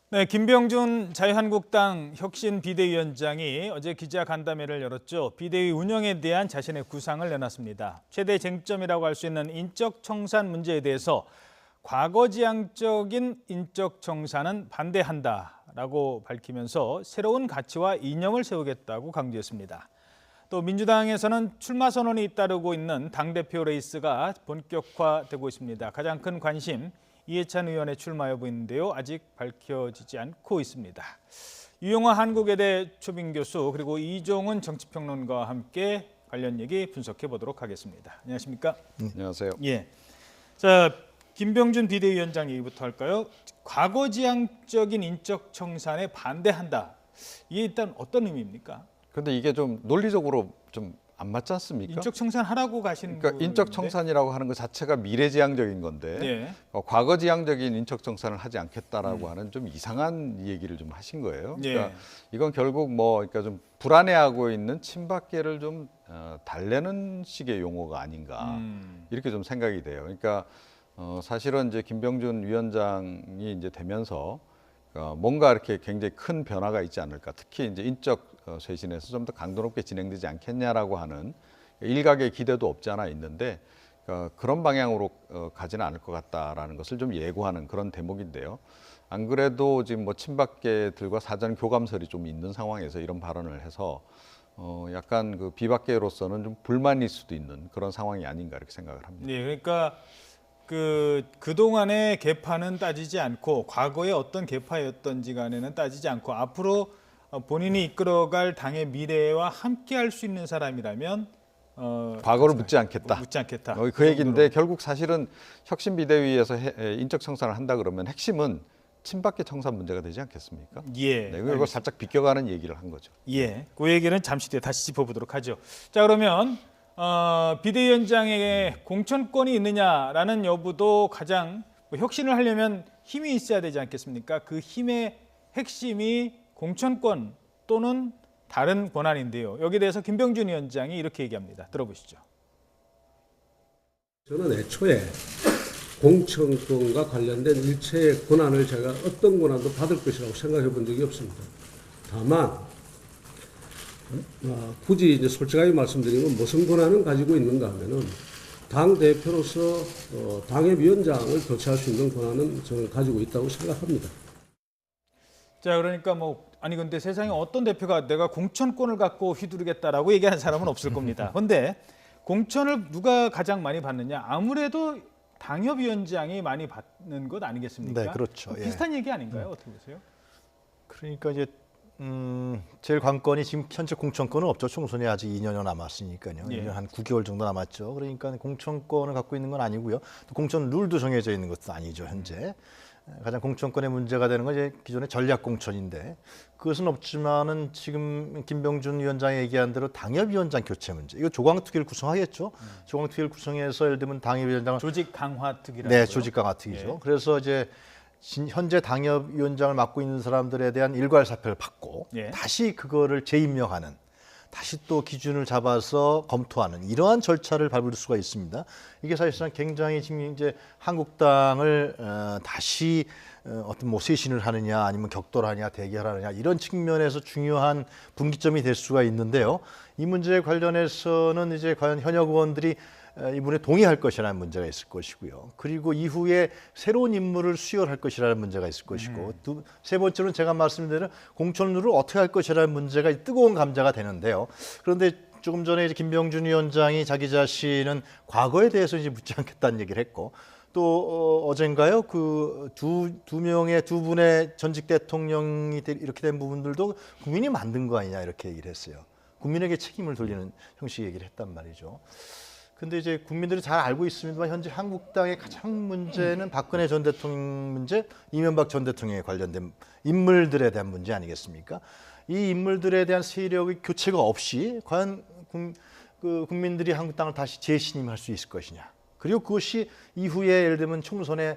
네, 김병준 자유한국당 혁신 비대위원장이 어제 기자간담회를 열었죠. 비대위 운영에 대한 자신의 구상을 내놨습니다. 최대 쟁점이라고 할 수 있는 인적 청산 문제에 대해서 과거지향적인 인적 청산은 반대한다라고 밝히면서 새로운 가치와 이념을 세우겠다고 강조했습니다. 또 민주당에서는 출마 선언이 잇따르고 있는 당대표 레이스가 본격화되고 있습니다. 가장 큰 관심 이해찬 의원의 출마 여부인데요. 아직 밝혀지지 않고 있습니다. 유영하 한국외대 초빙 교수 그리고 이종훈 정치평론가와 함께 관련 얘기 분석해 보도록 하겠습니다. 안녕하십니까? 안녕하세요. 예. 자, 김병준 비대위원장 얘기부터 할까요? 과거지향적인 인적 청산에 반대한다. 이게 일단 어떤 의미입니까? 근데 이게 좀 논리적으로 좀 안 맞지 않습니까? 인적 청산하라고 가시는 그러니까 인적 청산이라고 하는 것 자체가 미래지향적인 건데 예. 과거지향적인 인적 청산을 하지 않겠다라고 하는 좀 이상한 얘기를 좀 하신 거예요. 예. 그러니까 이건 결국 그러니까 좀 불안해하고 있는 친박계를 좀 달래는 식의 용어가 아닌가 이렇게 좀 생각이 돼요. 그러니까 사실은 이제 김병준 위원장이 이제 되면서 뭔가 이렇게 굉장히 큰 변화가 있지 않을까. 특히 이제 인적 쇄신에서 좀 더 강도 높게 진행되지 않겠냐라고 하는 일각의 기대도 없지 않아 있는데 그런 방향으로 가지는 않을 것 같다라는 것을 좀 예고하는 그런 대목인데요. 안 그래도 지금 친박계들과 사전 교감설이 좀 있는 상황에서 이런 발언을 해서 약간 그 비박계로서는 좀 불만일 수도 있는 그런 상황이 아닌가 이렇게 생각을 합니다. 네, 그러니까 그동안의 계파는 따지지 않고 과거에 어떤 계파였던지 간에는 따지지 않고 앞으로 본인이 이끌어갈 당의 미래와 함께할 수 있는 사람이라면 과거를 묻지 않겠다. 묻지 않겠다. 그 얘기인데 결국 사실은 혁신비대위에서 인적 청산을 한다 그러면 핵심은 친박계 청산 문제가 되지 않겠습니까? 예. 네, 그걸 살짝 비껴가는 얘기를 한 거죠. 예. 그 얘기는 잠시 뒤에 다시 짚어보도록 하죠. 자, 그러면 비대위원장에게 공천권이 있느냐라는 여부도 가장 혁신을 하려면 힘이 있어야 되지 않겠습니까? 그 힘의 핵심이 공천권 또는 다른 권한인데요. 여기에 대해서 김병준 위원장이 이렇게 얘기합니다. 들어보시죠. 저는 애초에 공천권과 관련된 일체의 권한을 제가 어떤 권한도 받을 것이라고 생각해 본 적이 없습니다. 다만 굳이 이제 솔직하게 말씀드리면 무슨 권한을 가지고 있는가 하면은 당 대표로서 당의 위원장을 교체할 수 있는 권한은 저는 가지고 있다고 생각합니다. 자, 그러니까 아니 근데 세상에 어떤 대표가 내가 공천권을 갖고 휘두르겠다라고 얘기하는 사람은 없을 겁니다. 그런데 공천을 누가 가장 많이 받느냐? 아무래도 당협위원장이 많이 받는 것 아니겠습니까? 네, 그렇죠. 비슷한 얘기 아닌가요? 어떻게 보세요? 그러니까 이제 제일 관건이 지금 현재 공천권은 없죠. 총선이 아직 2년여 남았으니까요. 예. 2년 한 9개월 정도 남았죠. 그러니까 공천권을 갖고 있는 건 아니고요. 또 공천 룰도 정해져 있는 것도 아니죠. 현재 가장 공천권의 문제가 되는 건 이제 기존의 전략 공천인데 그것은 없지만은 지금 김병준 위원장이 얘기한 대로 당협위원장 교체 문제. 이거 조광특위를 구성하겠죠. 조광특위를 구성해서 예를 들면 당협위원장을 조직 강화특위라고요? 네, 조직 강화특위죠. 예. 그래서 이제 현재 당협위원장을 맡고 있는 사람들에 대한 일괄 사표를 받고 예. 다시 그거를 재임명하는, 다시 또 기준을 잡아서 검토하는 이러한 절차를 밟을 수가 있습니다. 이게 사실상 굉장히 지금 이제 한국당을 다시 어떤 쇄신을 하느냐 아니면 격돌하느냐 대결하느냐 이런 측면에서 중요한 분기점이 될 수가 있는데요. 이 문제에 관련해서는 이제 과연 현역 의원들이 이분에 동의할 것이라는 문제가 있을 것이고요. 그리고 이후에 새로운 인물을 수혈할 것이라는 문제가 있을 것이고 세 번째로는 제가 말씀드린 공천룰을 어떻게 할 것이라는 문제가 뜨거운 감자가 되는데요. 그런데 조금 전에 이제 김병준 위원장이 자기 자신은 과거에 대해서 이제 묻지 않겠다는 얘기를 했고 또 어젠가요 그 두 분의 전직 대통령이 이렇게 된 부분들도 국민이 만든 거 아니냐 이렇게 얘기를 했어요. 국민에게 책임을 돌리는 형식의 얘기를 했단 말이죠. 근데 이제 국민들이 잘 알고 있습니다만 현재 한국당의 가장 문제는 박근혜 전 대통령 문제, 이명박 전 대통령에 관련된 인물들에 대한 문제 아니겠습니까? 이 인물들에 대한 세력의 교체가 없이 과연 국민들이 한국당을 다시 재신임할 수 있을 것이냐. 그리고 그것이 이후에 예를 들면 총선에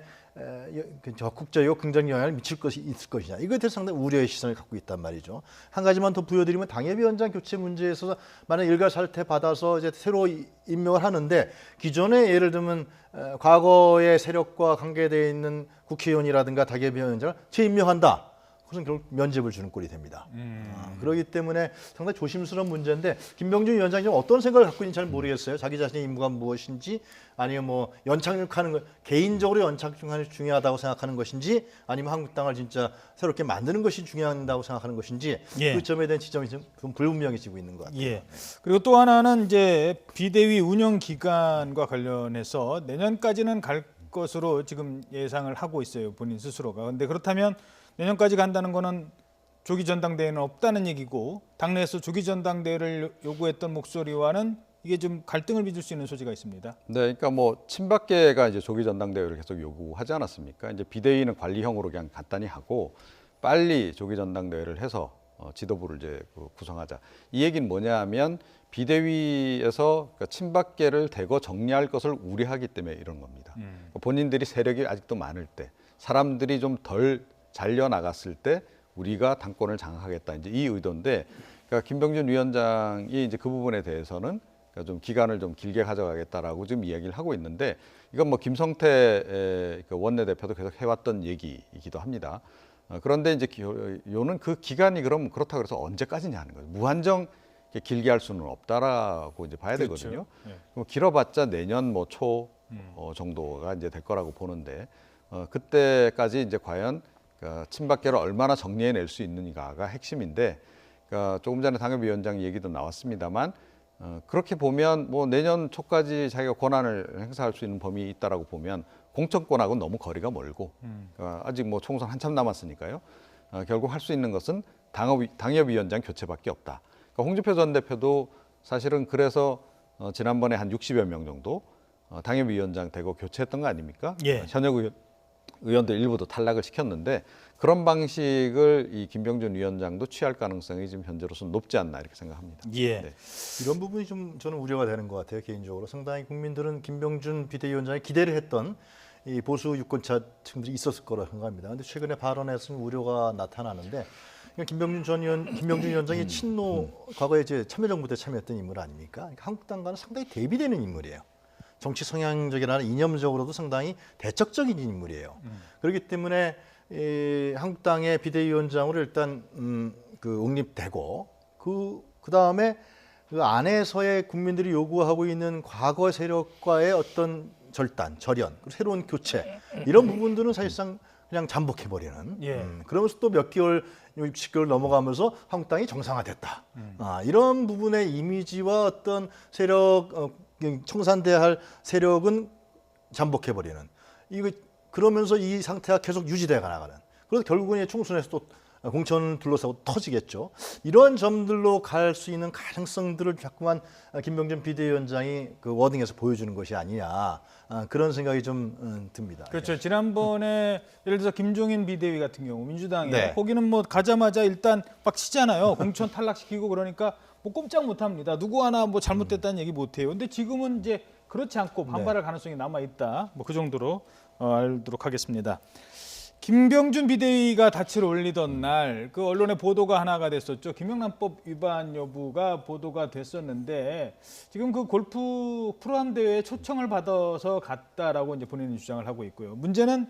적극적이고 긍정 영향을 미칠 것이 있을 것이냐. 이거에 대해서 상당히 우려의 시선을 갖고 있단 말이죠. 한 가지만 더 부여드리면 당협위원장 교체 문제에 있어서 만약 일괄사퇴 받아서 이제 새로 임명을 하는데 기존에 예를 들면 과거의 세력과 관계되어 있는 국회의원이라든가 당협위원장을 재임명한다. 그것은 결국 면죄부를 주는 꼴이 됩니다. 그렇기 때문에 상당히 조심스러운 문제인데 김병준 위원장이 좀 어떤 생각을 갖고 있는지 잘 모르겠어요. 자기 자신의 임무가 무엇인지 아니면 뭐 연착륙하는 것 개인적으로 연착륙하는 게 중요하다고 생각하는 것인지 아니면 한국당을 진짜 새롭게 만드는 것이 중요하다고 생각하는 것인지 예. 그 점에 대한 지점이 좀 불분명해지고 있는 것 같아요. 예. 그리고 또 하나는 이제 비대위 운영 기간과 관련해서 내년까지는 갈 것으로 지금 예상을 하고 있어요. 본인 스스로가. 그런데 그렇다면 내년까지 간다는 거는 조기 전당대회는 없다는 얘기고 당내에서 조기 전당대회를 요구했던 목소리와는 이게 좀 갈등을 빚을 수 있는 소지가 있습니다. 네, 그러니까 뭐 친박계가 이제 조기 전당대회를 계속 요구하지 않았습니까? 이제 비대위는 관리형으로 그냥 간단히 하고 빨리 조기 전당대회를 해서 지도부를 이제 구성하자. 이 얘기는 뭐냐하면 비대위에서 그러니까 친박계를 대거 정리할 것을 우려하기 때문에 이런 겁니다. 그러니까 본인들이 세력이 아직도 많을 때, 사람들이 좀 덜 잘려 나갔을 때 우리가 당권을 장악하겠다. 이제 이 의도인데, 그러니까 김병준 위원장이 이제 그 부분에 대해서는 그러니까 좀 기간을 좀 길게 가져가겠다라고 지금 이야기를 하고 있는데, 이건 뭐 김성태 원내대표도 계속 해왔던 얘기이기도 합니다. 그런데 이제 요는 그 기간이 그럼 그렇다 그래서 언제까지냐 하는 거죠. 무한정 길게 할 수는 없다라고 이제 봐야 그렇죠. 되거든요. 예. 그럼 길어봤자 내년 뭐 초 정도가 이제 될 거라고 보는데 그때까지 이제 과연 친박계를 얼마나 정리해낼 수 있느냐가 핵심인데, 그러니까 조금 전에 당협위원장 얘기도 나왔습니다만 그렇게 보면 뭐 내년 초까지 자기가 권한을 행사할 수 있는 범위 있다라고 보면 공천권하고는 너무 거리가 멀고 아직 뭐 총선 한참 남았으니까요. 결국 할 수 있는 것은 당협위원장 교체밖에 없다. 그러니까 홍준표 전 대표도 사실은 그래서 지난번에 한 60여 명 정도 당협위원장 대거 교체했던 거 아닙니까? 예. 현역 의원들 일부도 탈락을 시켰는데 그런 방식을 이 김병준 위원장도 취할 가능성이 지금 현재로서는 높지 않나 이렇게 생각합니다. 예. 네. 이런 부분이 좀 저는 우려가 되는 것 같아요. 개인적으로 상당히 국민들은 김병준 비대위원장이 기대를 했던 이 보수 유권자층들이 있었을 거라 생각합니다. 그런데 최근에 발언에서는 우려가 나타나는데 김병준 위원장이 친노 과거에 이제 참여정부 때 참여했던 인물 아닙니까? 그러니까 한국당과는 상당히 대비되는 인물이에요. 정치 성향적이나 이념적으로도 상당히 대적적인 인물이에요. 그렇기 때문에 한국당의 비대위원장으로 일단 옹립되고 그 다음에 그 안에서의 국민들이 요구하고 있는 과거 세력과의 어떤 절단, 절연, 새로운 교체 이런 부분들은 사실상 그냥 잠복해버리는. 예. 그러면서 또 몇 개월, 60개월 넘어가면서 한국당이 정상화됐다. 이런 부분의 이미지와 어떤 세력 청산돼야 할 세력은 잠복해버리는. 이거 그러면서 이 상태가 계속 유지돼 나가는. 그래서 결국은 총선에서 또 공천을 둘러싸고 터지겠죠. 이런 점들로 갈 수 있는 가능성들을 자꾸만 김병준 비대위원장이 그 워딩에서 보여주는 것이 아니냐 그런 생각이 좀 듭니다. 그렇죠. 지난번에 예를 들어서 김종인 비대위 같은 경우 민주당에 네. 거기는 뭐 가자마자 일단 막 치잖아요. 공천 탈락시키고 그러니까 뭐 꼼짝 못합니다. 누구 하나 뭐 잘못됐다는 얘기 못해요. 근데 지금은 이제 그렇지 않고 반발할 가능성이 남아 있다. 뭐 그 정도로 알도록 하겠습니다. 김병준 비대위가 다치를 올리던 날 그 언론의 보도가 하나가 됐었죠. 김영란법 위반 여부가 보도가 됐었는데 지금 그 골프 프로암 대회에 초청을 받아서 갔다라고 이제 본인은 주장을 하고 있고요. 문제는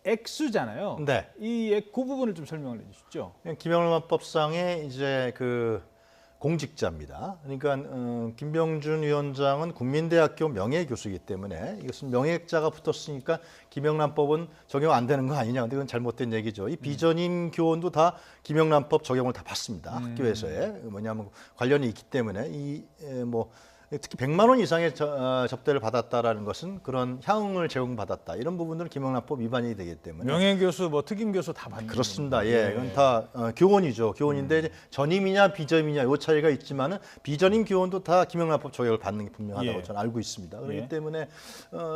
액수잖아요. 네. 그 부분을 좀 설명을 해주시죠. 김영란법상의 이제 그 공직자입니다. 그러니까 김병준 위원장은 국민대학교 명예교수이기 때문에 이것은 명예자가 붙었으니까 김영란법은 적용 안 되는 거 아니냐. 근데 그건 잘못된 얘기죠. 이 비전임 교원도 다 김영란법 적용을 다 받습니다. 학교에서의 뭐냐면 관련이 있기 때문에 특히 100만 원 이상의 접대를 받았다라는 것은 그런 향응을 제공받았다. 이런 부분들은 김영란법 위반이 되기 때문에 명예교수, 뭐 특임교수 다 받는 그렇습니다. 예, 이건 다 교원이죠. 교원인데 이제 전임이냐 비전임이냐 이 차이가 있지만은 비전임 교원도 다 김영란법 적용을 받는 게 분명하다고 예. 저는 알고 있습니다. 그렇기 예. 때문에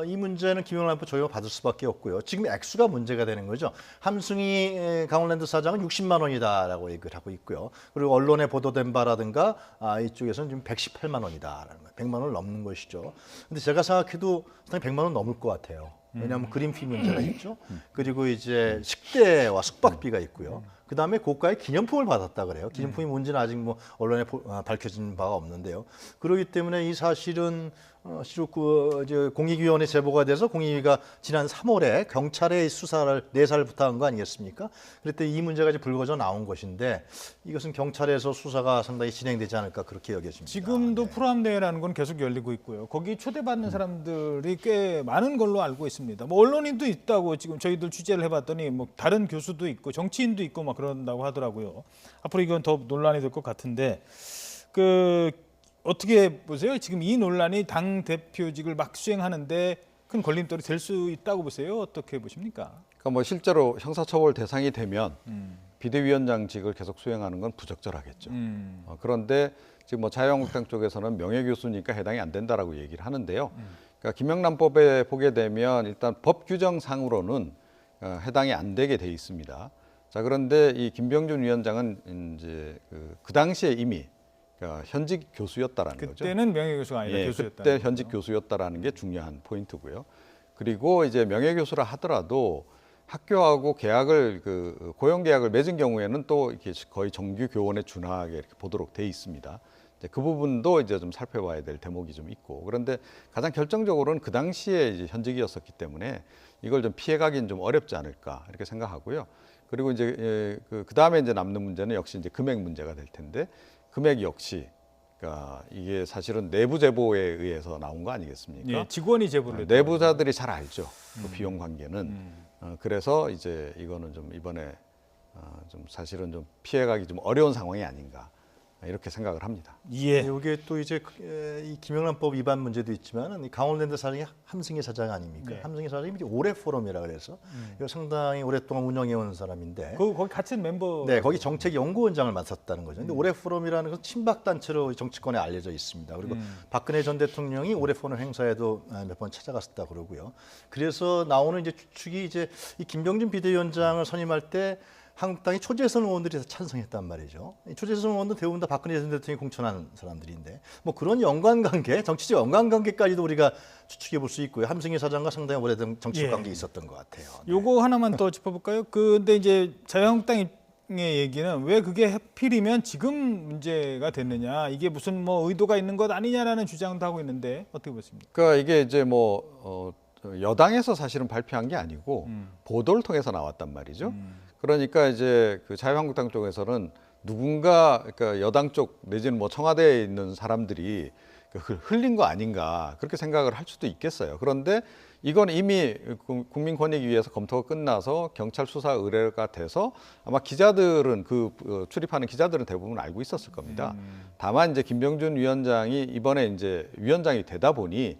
이 문제는 김영란법 적용을 받을 수밖에 없고요. 지금 액수가 문제가 되는 거죠. 함승희 강원랜드 사장은 60만 원이다라고 얘기를 하고 있고요. 그리고 언론에 보도된 바라든가 이쪽에서는 지금 118만 원이다라는 거예요. 100만 원을 넘는 것이죠. 근데 제가 생각해도 상당히 100만 원 넘을 것 같아요. 왜냐하면 그린피 문제가 있죠. 그리고 이제 식대와 숙박비가 있고요. 그 다음에 고가의 기념품을 받았다 그래요. 기념품이 뭔지는 아직 뭐 언론에 밝혀진 바가 없는데요. 그렇기 때문에 이 사실은 실로 이제 공익위원회 제보가 돼서 공익위가 지난 3월에 경찰에 수사를 4살 부탁한 거 아니겠습니까? 그랬더니 이 문제가 이제 불거져 나온 것인데 이것은 경찰에서 수사가 상당히 진행되지 않을까 그렇게 여겨집니다. 지금도 프로암대회라는 건 계속 열리고 있고요. 거기 초대받는 사람들이 꽤 많은 걸로 알고 있습니다. 뭐 언론인도 있다고 지금 저희들 취재를 해봤더니 뭐 다른 교수도 있고 정치인도 있고 막 그런다고 하더라고요. 앞으로 이건 더 논란이 될 것 같은데 어떻게 보세요? 지금 이 논란이 당 대표직을 막 수행하는데 큰 걸림돌이 될 수 있다고 보세요? 어떻게 보십니까? 그러니까 뭐 실제로 형사처벌 대상이 되면 비대위원장직을 계속 수행하는 건 부적절하겠죠. 그런데 지금 뭐 자유한국당 쪽에서는 명예교수니까 해당이 안 된다라고 얘기를 하는데요. 그러니까 김영란법에 보게 되면 일단 법 규정상으로는 해당이 안 되게 돼 있습니다. 자, 그런데 이 김병준 위원장은 이제 그 당시에 이미 그러니까 현직 교수였다라는 거죠. 그때는 명예교수가 아니라 예, 교수였다. 그때 현직 교수였다라는 게 중요한 포인트고요. 그리고 이제 명예교수라 하더라도 학교하고 계약을 고용 계약을 맺은 경우에는 또 이렇게 거의 정규 교원에 준하게 이렇게 보도록 돼 있습니다. 이제 그 부분도 이제 좀 살펴봐야 될 대목이 좀 있고, 그런데 가장 결정적으로는 그 당시에 이제 현직이었었기 때문에 이걸 좀 피해가기는 좀 어렵지 않을까 이렇게 생각하고요. 그리고 이제 그 다음에 이제 남는 문제는 역시 이제 금액 문제가 될 텐데, 금액 역시 그러니까 이게 사실은 내부 제보에 의해서 나온 거 아니겠습니까? 예, 직원이 제보를 했다고. 내부자들이 잘 알죠. 그 비용 관계는. 그래서 이제 이거는 좀 이번에 좀 사실은 좀 피해가기 좀 어려운 상황이 아닌가 이렇게 생각을 합니다. 예. 이게 또 이제 이 김영란법 위반 문제도 있지만 이 강원랜드 사장이 함승희 사장 아닙니까? 네. 함승희 사장이 이제 올해 포럼이라 그래서 이거 상당히 오랫동안 운영해 온 사람인데, 거기 같은 멤버. 네, 거기 정책연구원장을 맡았다는 거죠. 근데 올해 포럼이라는 것은 친박 단체로 정치권에 알려져 있습니다. 그리고 박근혜 전 대통령이 올해 포럼 행사에도 몇 번 찾아갔었다 그러고요. 그래서 나오는 이제 추측이 이제 이 김병준 비대위원장을 선임할 때 한국당이 초재선 의원들이 다 찬성했단 말이죠. 이 초재선 의원도 대부분 다 박근혜 전 대통령이 공천한 사람들인데 뭐 그런 연관관계, 정치적 연관관계까지도 우리가 추측해 볼 수 있고요. 함승희 사장과 상당히 오래된 정치적 관계 있었던 것 같아요. 네. 요거 하나만 더 짚어볼까요? 근데 이제 자유한국당의 얘기는 왜 그게 하필이면 지금 문제가 됐느냐, 이게 무슨 뭐 의도가 있는 것 아니냐라는 주장도 하고 있는데 어떻게 보십니까? 그러니까 이게 이제 뭐 여당에서 사실은 발표한 게 아니고 보도를 통해서 나왔단 말이죠. 그러니까 이제 그 자유한국당 쪽에서는 누군가 그러니까 여당 쪽 내지는 뭐 청와대에 있는 사람들이 흘린 거 아닌가 그렇게 생각을 할 수도 있겠어요. 그런데 이건 이미 국민권익위에서 검토가 끝나서 경찰 수사 의뢰가 돼서 아마 기자들은 출입하는 기자들은 대부분 알고 있었을 겁니다. 다만 이제 김병준 위원장이 이번에 이제 위원장이 되다 보니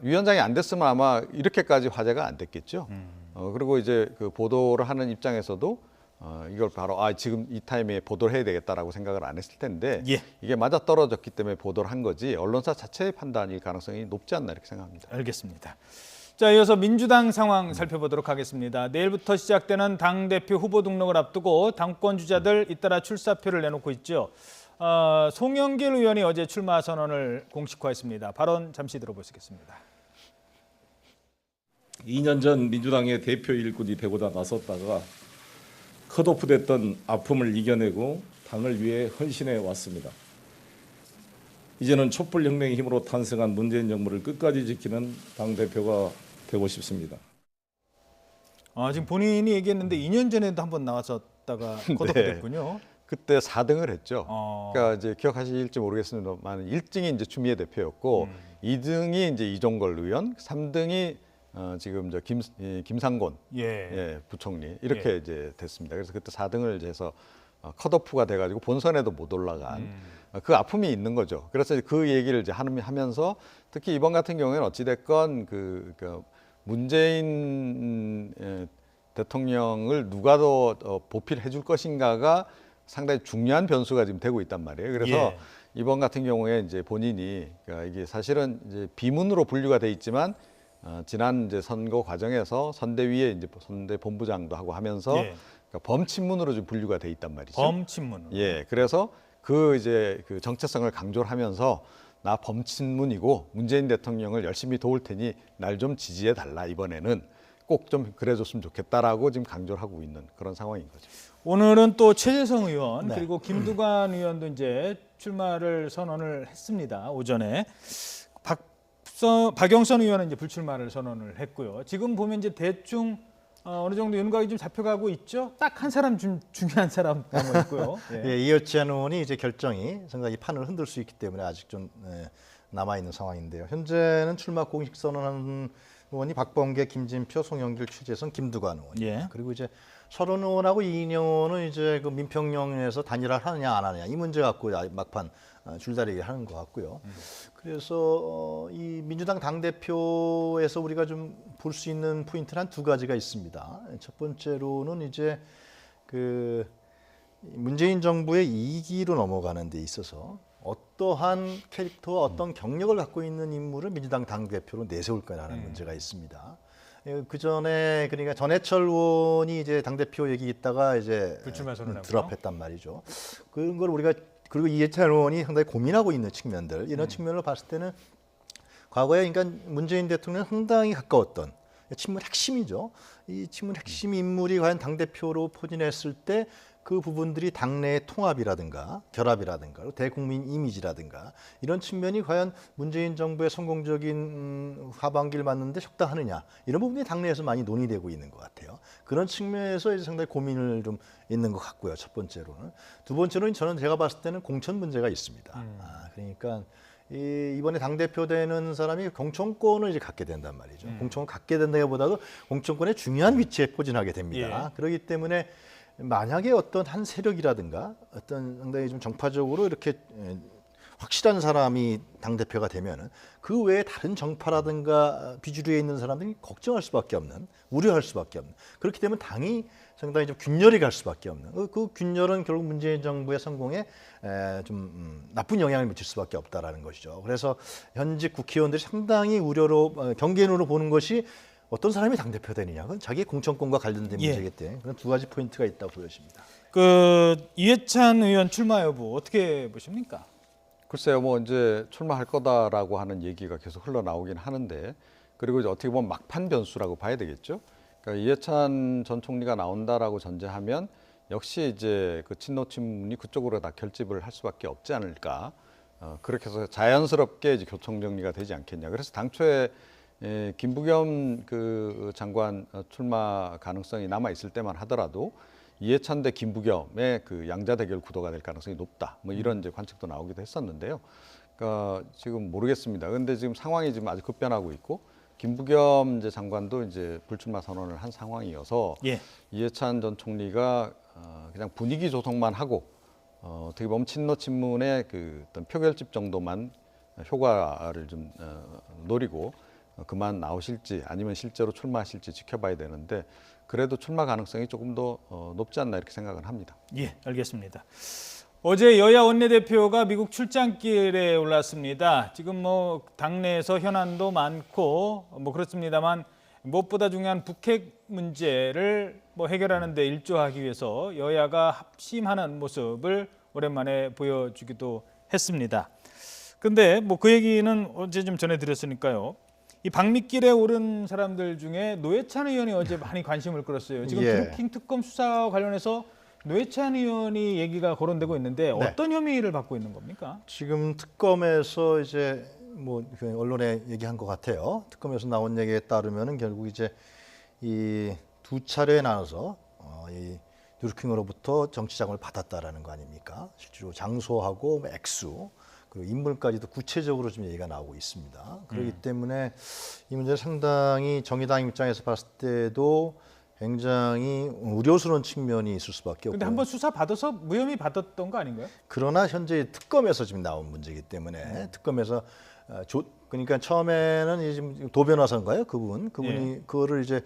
위원장이 안 됐으면 아마 이렇게까지 화제가 안 됐겠죠. 그리고 이제 그 보도를 하는 입장에서도 이걸 바로 지금 이 타임에 보도를 해야 되겠다라고 생각을 안 했을 텐데 예. 이게 맞아 떨어졌기 때문에 보도를 한 거지 언론사 자체의 판단일 가능성이 높지 않나 이렇게 생각합니다. 알겠습니다. 자, 이어서 민주당 상황 살펴보도록 하겠습니다. 내일부터 시작되는 당대표 후보 등록을 앞두고 당권 주자들 잇따라 출사표를 내놓고 있죠. 송영길 의원이 어제 출마 선언을 공식화했습니다. 발언 잠시 들어보시겠습니다. 2년 전 민주당의 대표 일꾼이 되고자 나섰다가 컷오프 됐던 아픔을 이겨내고 당을 위해 헌신해 왔습니다. 이제는 촛불혁명의 힘으로 탄생한 문재인 정부를 끝까지 지키는 당대표가 되고 싶습니다. 지금 본인이 얘기했는데 2년 전에도 한번 나왔었다가 컷오프됐군요. 그때 4등을 했죠. 어. 그러니까 이제 기억하실지 모르겠습니다만 1등이 이제 추미애 대표였고 2등이 이제 이종걸 의원, 3등이 지금 저 김상곤 부총리 이렇게 이제 됐습니다. 그래서 그때 4등을 이제 해서 컷오프가 돼가지고 본선에도 못 올라간 그 아픔이 있는 거죠. 그래서 그 얘기를 이제 하면서 특히 이번 같은 경우에는 어찌됐건 그 문재인 대통령을 누가 더 보필해 줄 것인가가 상당히 중요한 변수가 지금 되고 있단 말이에요. 그래서 이번 같은 경우에 이제 본인이 그러니까 이게 사실은 이제 비문으로 분류가 돼 있지만 지난 이제 선거 과정에서 선대위에 이제 선대 본부장도 하고 하면서 그러니까 범친문으로 좀 분류가 돼 있단 말이죠. 범친문. 예, 그래서 그 이제 그 정체성을 강조를 하면서 나 범친문이고 문재인 대통령을 열심히 도울 테니 날 좀 지지해 달라. 이번에는 꼭 좀 그래줬으면 좋겠다라고 지금 강조를 하고 있는 그런 상황인 거죠. 오늘은 또 최재성 의원 네. 그리고 김두관 의원도 이제 출마를 선언을 했습니다. 오전에 박영선 의원은 이제 불출마를 선언을 했고요. 지금 보면 이제 대충 어느 정도 윤곽이 좀 잡혀가고 있죠. 딱 한 사람 중요한 사람 남아 있고요. 예. 예, 이해찬 의원이 이제 결정이 상당히 판을 흔들 수 있기 때문에 아직 좀 남아 있는 상황인데요. 현재는 출마 공식 선언한 의원이 박범계, 김진표, 송영길, 최재성, 김두관 의원. 예. 그리고 이제 서른 의원하고 이인영 의원은 이제 그 민평령에서 단일화를 하느냐 안 하느냐 이 문제 갖고 막판 줄다리기 하는 것 같고요. 그래서 이 민주당 당 대표에서 우리가 좀 볼 수 있는 포인트는 한 두 가지가 있습니다. 첫 번째로는 이제 그 문재인 정부의 2기로 넘어가는 데 있어서 어떠한 캐릭터와 어떤 경력을 갖고 있는 인물을 민주당 당 대표로 내세울 거냐는 문제가 있습니다. 그 전에 그러니까 전해철 의원이 이제 당 대표 얘기 있다가 이제 불출마 선언하고요. 드랍했단 말이죠. 그런 걸 우리가 그리고 이해찬 의원이 상당히 고민하고 있는 측면들 이런 측면을 봤을 때는 과거에 그러니까 문재인 대통령 상당히 가까웠던 친문 핵심이죠. 이 친문 핵심 인물이 과연 당 대표로 포진했을 때 그 부분들이 당내의 통합이라든가 결합이라든가 대국민 이미지라든가 이런 측면이 과연 문재인 정부의 성공적인 하반기를 맞는데 적당하느냐 이런 부분이 당내에서 많이 논의되고 있는 것 같아요. 그런 측면에서 이제 상당히 고민을 좀 있는 것 같고요. 첫 번째로는. 두 번째로는 저는 제가 봤을 때는 공천 문제가 있습니다. 그러니까 이번에 당대표 되는 사람이 공천권을 이제 갖게 된단 말이죠. 공천을 갖게 된다기보다도 공천권의 중요한 위치에 포진하게 됩니다. 예. 그렇기 때문에 만약에 어떤 한 세력이라든가 어떤 상당히 좀 정파적으로 이렇게 확실한 사람이 당대표가 되면은 그 외에 다른 정파라든가 비주류에 있는 사람들이 걱정할 수밖에 없는, 우려할 수밖에 없는. 그렇기 때문에 당이 상당히 좀 균열이 갈 수밖에 없는. 그 균열은 결국 문재인 정부의 성공에 좀 나쁜 영향을 미칠 수밖에 없다라는 것이죠. 그래서 현직 국회의원들이 상당히 우려로 경계론으로 보는 것이 어떤 사람이 당대표 되느냐. 그건 자기의 공천권과 관련된 예. 문제이기 때문에 그런 두 가지 포인트가 있다고 보여집니다. 그 이해찬 의원 출마 여부 어떻게 보십니까? 글쎄요, 뭐 이제 출마할 거다라고 하는 얘기가 계속 흘러나오긴 하는데, 그리고 이제 어떻게 보면 막판 변수라고 봐야 되겠죠. 그러니까 이해찬 전 총리가 나온다라고 전제하면 역시 이제 그 친노 친문이 그쪽으로 다 결집을 할 수밖에 없지 않을까. 그렇게 해서 자연스럽게 이제 교통 정리가 되지 않겠냐. 그래서 당초에 김부겸 그 장관 출마 가능성이 남아 있을 때만 하더라도 이해찬 대 김부겸의 그 양자 대결 구도가 될 가능성이 높다. 뭐 이런 이제 관측도 나오기도 했었는데요. 그러니까 지금 모르겠습니다. 그런데 지금 상황이 지금 아주 급변하고 있고 김부겸 이제 장관도 이제 불출마 선언을 한 상황이어서 예. 이해찬 전 총리가 그냥 분위기 조성만 하고 어떻게 보면 친노 친문의 그 어떤 표결집 정도만 효과를 좀 노리고 그만 나오실지 아니면 실제로 출마하실지 지켜봐야 되는데 그래도 출마 가능성이 조금 더 높지 않나 이렇게 생각을 합니다. 예, 알겠습니다. 어제 여야 원내대표가 미국 출장길에 올랐습니다. 지금 뭐 당내에서 현안도 많고 뭐 그렇습니다만 무엇보다 중요한 북핵 문제를 뭐 해결하는 데 일조하기 위해서 여야가 합심하는 모습을 오랜만에 보여주기도 했습니다. 근데 뭐 그 얘기는 어제 좀 전해드렸으니까요. 이 방미길에 오른 사람들 중에 노회찬 의원이 어제 많이 관심을 끌었어요. 지금 예. 드루킹 특검 수사와 관련해서 노회찬 의원이 얘기가 거론되고 있는데 어떤 혐의를 받고 있는 겁니까? 지금 특검에서 이제 뭐 언론에 얘기한 것 같아요. 특검에서 나온 얘기에 따르면은 결국 이제 이 두 차례에 나눠서 이 드루킹으로부터 정치 자금을 받았다라는 거 아닙니까? 실제로 장소하고 뭐 액수 그리고 인물까지도 구체적으로 좀 얘기가 나오고 있습니다. 그렇기 때문에 이 문제는 상당히 정의당 입장에서 봤을 때도 굉장히 우려스러운 측면이 있을 수밖에 없고. 근데 한번 수사 받아서 무혐의 받았던 거 아닌가요? 그러나 현재 특검에서 지금 나온 문제이기 때문에 특검에서 그러니까 처음에는 이제 지금 도 변호사인가요? 그분이 그거를 이제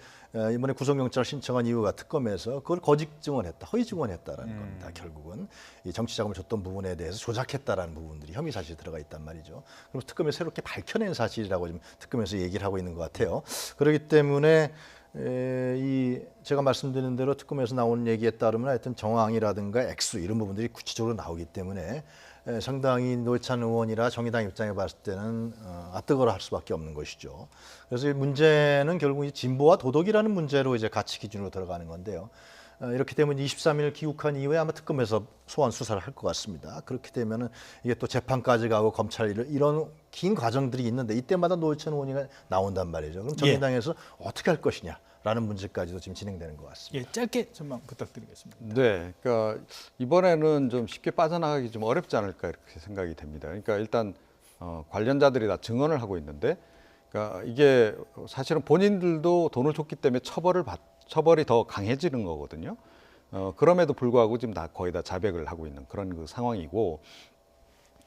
이번에 구속영장을 신청한 이유가 특검에서 그걸 거짓 증언했다, 허위 증언했다라는 겁니다. 결국은 이 정치자금을 줬던 부분에 대해서 조작했다라는 부분들이 혐의 사실이 들어가 있단 말이죠. 그럼 특검에서 새롭게 밝혀낸 사실이라고 지금 특검에서 얘기를 하고 있는 것 같아요. 그렇기 때문에 이 제가 말씀드린 대로 특검에서 나온 얘기에 따르면 하여튼 정황이라든가 액수 이런 부분들이 구체적으로 나오기 때문에 상당히 노회찬 의원이라 정의당 입장에 봤을 때는 아뜨거라 할 수밖에 없는 것이죠. 그래서 이 문제는 결국 이 진보와 도덕이라는 문제로 이제 가치 기준으로 들어가는 건데요. 이렇게 되면 23일 귀국한 이후에 아마 특검에서 소환 수사를 할 것 같습니다. 그렇게 되면은 이게 또 재판까지 가고 검찰 이런 긴 과정들이 있는데 이때마다 노회찬 의원이 나온단 말이죠. 그럼 정의당에서 어떻게 할 것이냐라는 문제까지도 지금 진행되는 것 같습니다. 예, 짧게 전망 부탁드리겠습니다. 네, 그러니까 이번에는 좀 쉽게 빠져나가기 좀 어렵지 않을까 이렇게 생각이 됩니다. 그러니까 일단 관련자들이 다 증언을 하고 있는데, 그러니까 이게 사실은 본인들도 돈을 줬기 때문에 처벌이 더 강해지는 거거든요. 그럼에도 불구하고 지금 다 거의 다 자백을 하고 있는 그런 그 상황이고,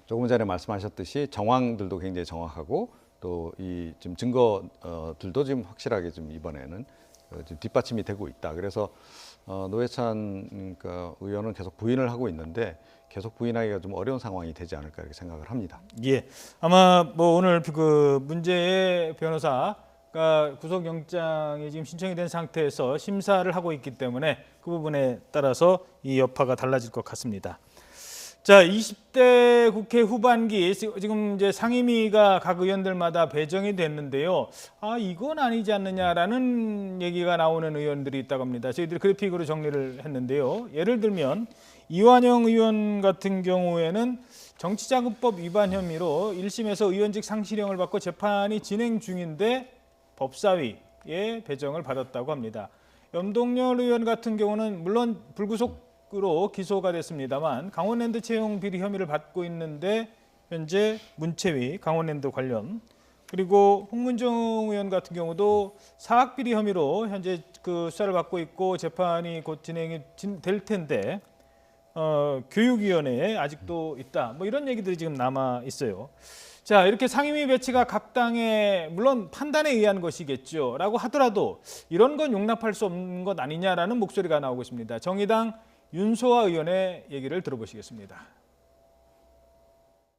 조금 전에 말씀하셨듯이 정황들도 굉장히 정확하고 또 이 지금 증거들도 지금 확실하게 지금 이번에는 지금 뒷받침이 되고 있다. 그래서 노회찬 그러니까 의원은 계속 부인을 하고 있는데 계속 부인하기가 좀 어려운 상황이 되지 않을까 이렇게 생각을 합니다. 예, 아마 뭐 오늘 그 문제의 변호사가 구속영장이 지금 신청이 된 상태에서 심사를 하고 있기 때문에 그 부분에 따라서 이 여파가 달라질 것 같습니다. 자, 20대 국회 후반기 지금 이제 상임위가 각 의원들마다 배정이 됐는데요. 아, 이건 아니지 않느냐라는 얘기가 나오는 의원들이 있다고 합니다. 저희들이 그래픽으로 정리를 했는데요. 예를 들면 이완영 의원 같은 경우에는 정치자금법 위반 혐의로 1심에서 의원직 상실형을 받고 재판이 진행 중인데 법사위에 배정을 받았다고 합니다. 염동열 의원 같은 경우는 물론 불구속으로 기소가 됐습니다만 강원랜드 채용 비리 혐의를 받고 있는데 현재 문체위 강원랜드 관련, 그리고 홍문정 의원 같은 경우도 사학 비리 혐의로 현재 그 수사를 받고 있고 재판이 곧 진행이 될 텐데 교육위원회에 아직도 있다. 뭐 이런 얘기들이 지금 남아 있어요. 자, 이렇게 상임위 배치가 각 당의 물론 판단에 의한 것이겠죠 라고 하더라도 이런 건 용납할 수 없는 것 아니냐라는 목소리가 나오고 있습니다. 정의당 윤소아 의원의 얘기를 들어보시겠습니다.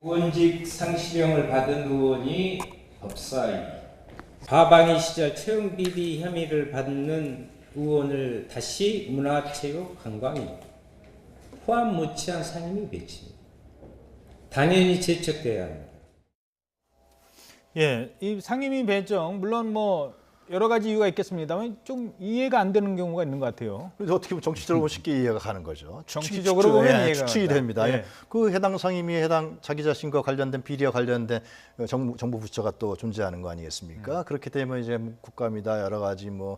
의원직 상실형을 받은 의원이 법사위, 과방위 시절 채용 비리 혐의를 받는 의원을 다시 문화체육관광위 포함 못지한 상임위 배치입니다. 당연히 제척돼야 합니다. 예, 이 상임위 배정 물론 뭐 여러 가지 이유가 있겠습니다만 좀 이해가 안 되는 경우가 있는 것 같아요. 그래서 어떻게 보면 정치적으로 보면 쉽게 이해가 가는 거죠. 정치적으로 보면 이해가 추측이 간다. 됩니다. 예. 그 해당 상임위에 해당 자기 자신과 관련된 비리와 관련된 정부 부처가 또 존재하는 거 아니겠습니까? 그렇게 되면 이제 국감이다 여러 가지 뭐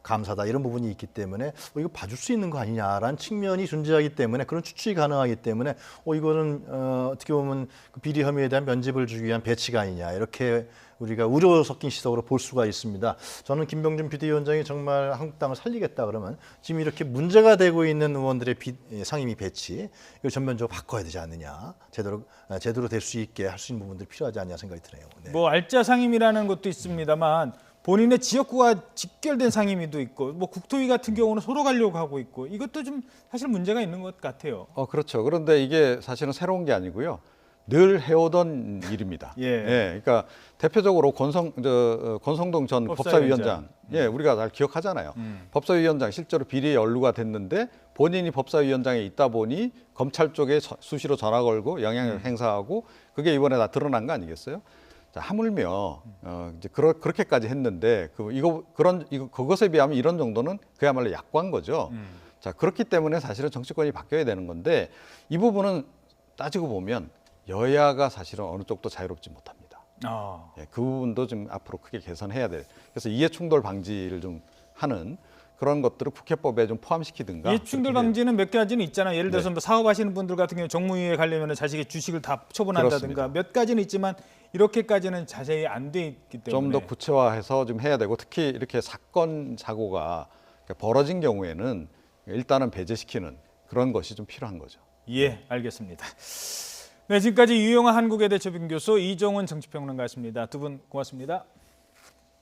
감사다 이런 부분이 있기 때문에 이거 봐줄 수 있는 거 아니냐라는 측면이 존재하기 때문에 그런 추측이 가능하기 때문에 이거는 어떻게 보면 그 비리 혐의에 대한 면죄부를 주기 위한 배치가 아니냐 이렇게 우리가 우려 섞인 시각으로 볼 수가 있습니다. 저는 김병준 비대위원장이 정말 한국당을 살리겠다 그러면 지금 이렇게 문제가 되고 있는 의원들의 상임위 배치 이거 전면적으로 바꿔야 되지 않느냐, 제대로 될 수 있게 할 수 있는 부분들이 필요하지 않냐 생각이 드네요. 네. 뭐 알짜 상임위라는 것도 있습니다만 본인의 지역구와 직결된 상임위도 있고 뭐 국토위 같은 경우는 서로 가려고 하고 있고 이것도 좀 사실 문제가 있는 것 같아요. 그렇죠. 그런데 이게 사실은 새로운 게 아니고요. 늘 해오던 일입니다. 예. 그러니까 대표적으로 권성동 전 법사위원장, 우리가 잘 기억하잖아요. 법사위원장 실제로 비리에 연루가 됐는데 본인이 법사위원장에 있다 보니 검찰 쪽에 수시로 전화 걸고 영향을 행사하고 그게 이번에 다 드러난 거 아니겠어요? 자, 하물며 이제 그렇게까지 했는데 그것에 비하면 이런 정도는 그야말로 약관 거죠. 자, 그렇기 때문에 사실은 정치권이 바뀌어야 되는 건데 이 부분은 따지고 보면 여야가 사실은 어느 쪽도 자유롭지 못합니다. 그 부분도 좀 앞으로 크게 개선해야 될. 그래서 이해충돌 방지를 좀 하는 그런 것들을 국회법에 좀 포함시키든가. 이해충돌 방지는 몇 가지는 있잖아요. 예를 들어서 뭐 사업하시는 분들 같은 경우 정무위에 가려면 자식의 주식을 다 처분한다든가 그렇습니다. 몇 가지는 있지만 이렇게까지는 자세히 안 돼 있기 때문에 좀 더 구체화해서 좀 해야 되고 특히 이렇게 사건 사고가 벌어진 경우에는 일단은 배제시키는 그런 것이 좀 필요한 거죠. 예, 알겠습니다. 네, 지금까지 유용한 한국외대 조빙교수 이종훈 정치평론가였습니다. 두 분 고맙습니다.